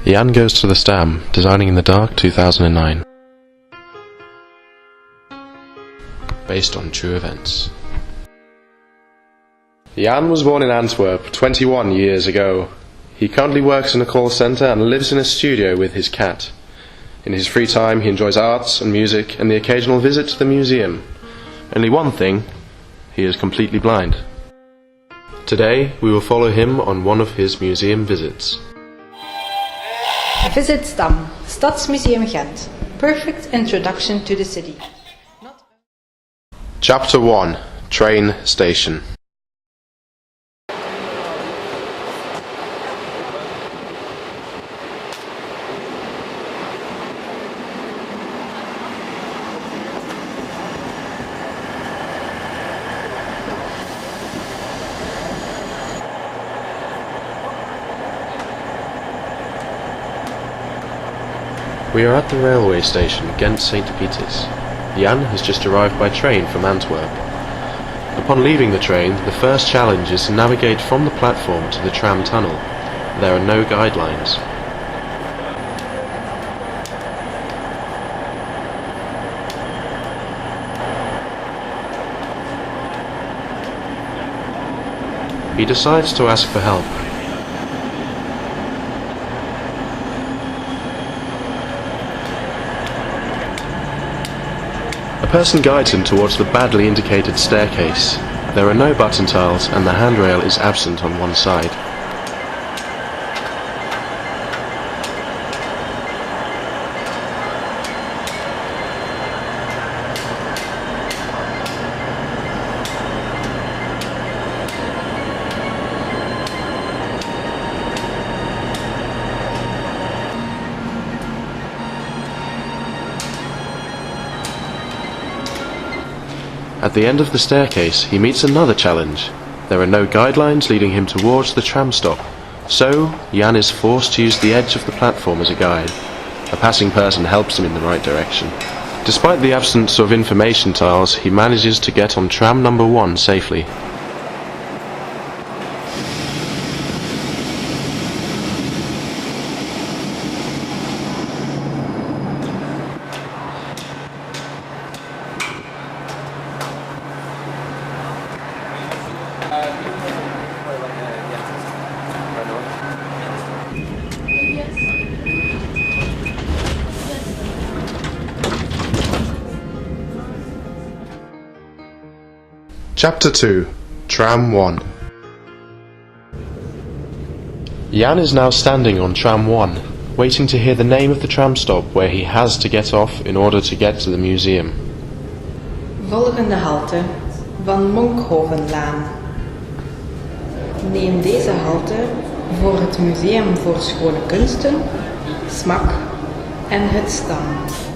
Jan Goes to the STA.M, Designing in the Dark 2009. Based on true events. Jan was born in Antwerp 21 years ago. He currently works in a call centre and lives in a studio with his cat. In his free time he enjoys arts and music and the occasional visit to the museum. Only one thing, he is completely blind. Today we will follow him on one of his museum visits. Visit STA.M, Stadsmuseum Gent. Perfect introduction to the city. Chapter 1. Train Station. We are at the railway station, Ghent St. Peters. Jan has just arrived by train from Antwerp. Upon leaving the train, the first challenge is to navigate from the platform to the tram tunnel. There are no guidelines. He decides to ask for help. A person guides him towards the badly indicated staircase. There are no button tiles and the handrail is absent on one side. At the end of the staircase, he meets another challenge. There are no guidelines leading him towards the tram stop, so Jan is forced to use the edge of the platform as a guide. A passing person helps him in the right direction. Despite the absence of information tiles, he manages to get on tram number 1 safely. Chapter 2. Tram 1. Jan is now standing on tram 1, waiting to hear the name of the tram stop where he has to get off in order to get to the museum. Volgende halte, Van Monkhovenlaan. Neem deze halte voor het Museum voor Schone Kunsten, SMAK en het STA.M.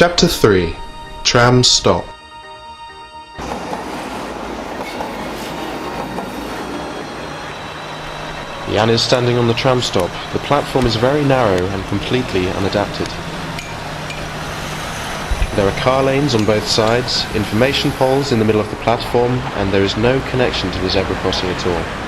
Chapter 3. Tram Stop. Jan is standing on the tram stop. The platform is very narrow and completely unadapted. There are car lanes on both sides, information poles in the middle of the platform, and there is no connection to the zebra crossing at all.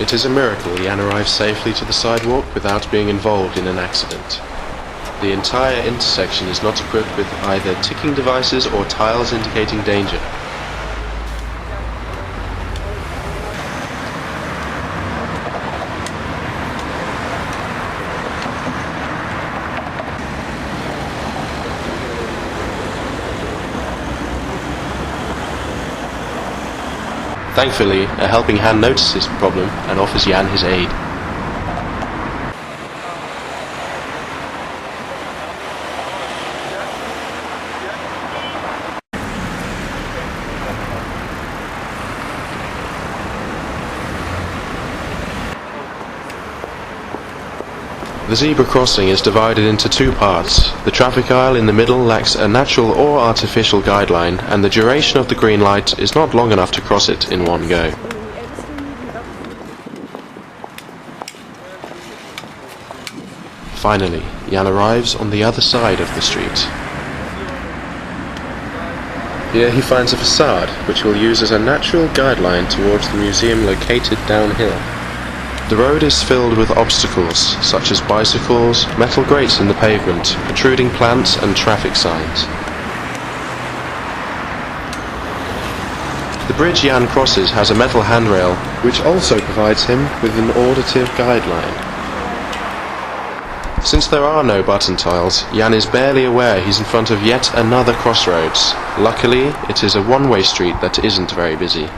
It is a miracle Jan arrives safely to the sidewalk without being involved in an accident. The entire intersection is not equipped with either ticking devices or tiles indicating danger. Thankfully, a helping hand notices the problem and offers Jan his aid. The zebra crossing is divided into two parts. The traffic aisle in the middle lacks a natural or artificial guideline, and the duration of the green light is not long enough to cross it in one go. Finally, Jan arrives on the other side of the street. Here he finds a facade, which he'll use as a natural guideline towards the museum located downhill. The road is filled with obstacles, such as bicycles, metal grates in the pavement, protruding plants and traffic signs. The bridge Jan crosses has a metal handrail, which also provides him with an auditive guideline. Since there are no button tiles, Jan is barely aware he's in front of yet another crossroads. Luckily, it is a one-way street that isn't very busy.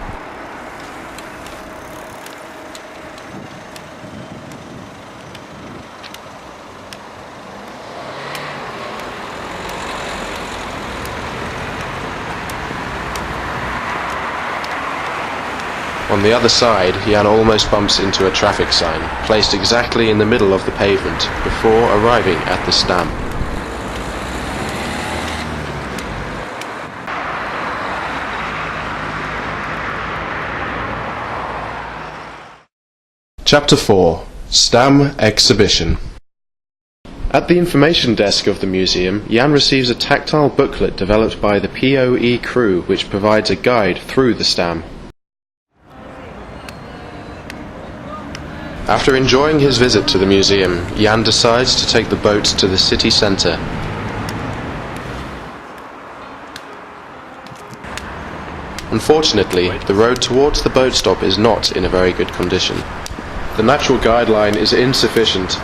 On the other side, Jan almost bumps into a traffic sign, placed exactly in the middle of the pavement, before arriving at the STA.M. Chapter 4. STA.M Exhibition. At the information desk of the museum, Jan receives a tactile booklet developed by the POE crew, which provides a guide through the STA.M. After enjoying his visit to the museum, Jan decides to take the boat to the city centre. Unfortunately, the road towards the boat stop is not in a very good condition. The natural guideline is insufficient.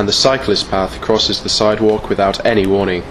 And the cyclist path crosses the sidewalk without any warning.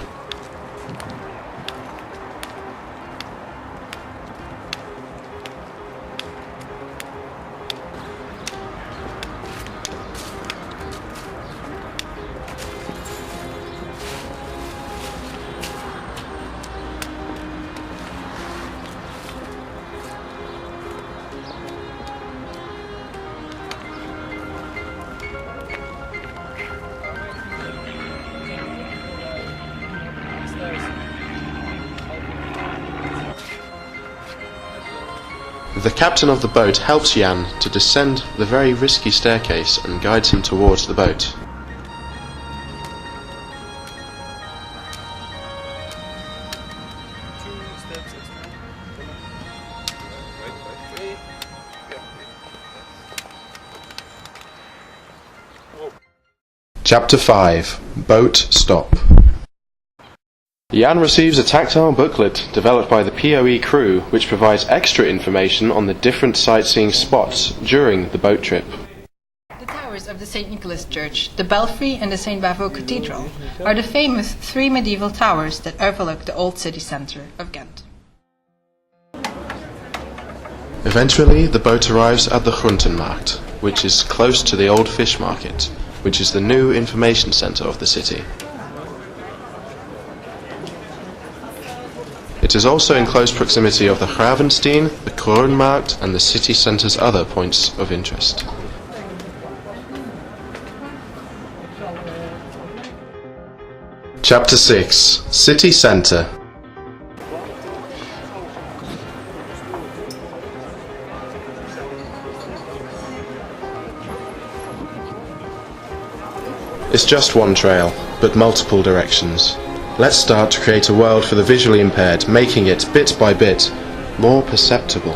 The captain of the boat helps Jan to descend the very risky staircase and guides him towards the boat. Chapter 5. Boat Stop. Jan receives a tactile booklet developed by the POE crew, which provides extra information on the different sightseeing spots during the boat trip. The towers of the St. Nicholas Church, the Belfry and the St. Bavo Cathedral are the famous three medieval towers that overlook the old city centre of Ghent. Eventually, the boat arrives at the Groentenmarkt, which is close to the old fish market, which is the new information centre of the city. It is also in close proximity of the Gravenstein, the Kroonmarkt and the city centre's other points of interest. Chapter 6. City Centre. It's just one trail, but multiple directions. Let's start to create a world for the visually impaired, making it, bit by bit, more perceptible.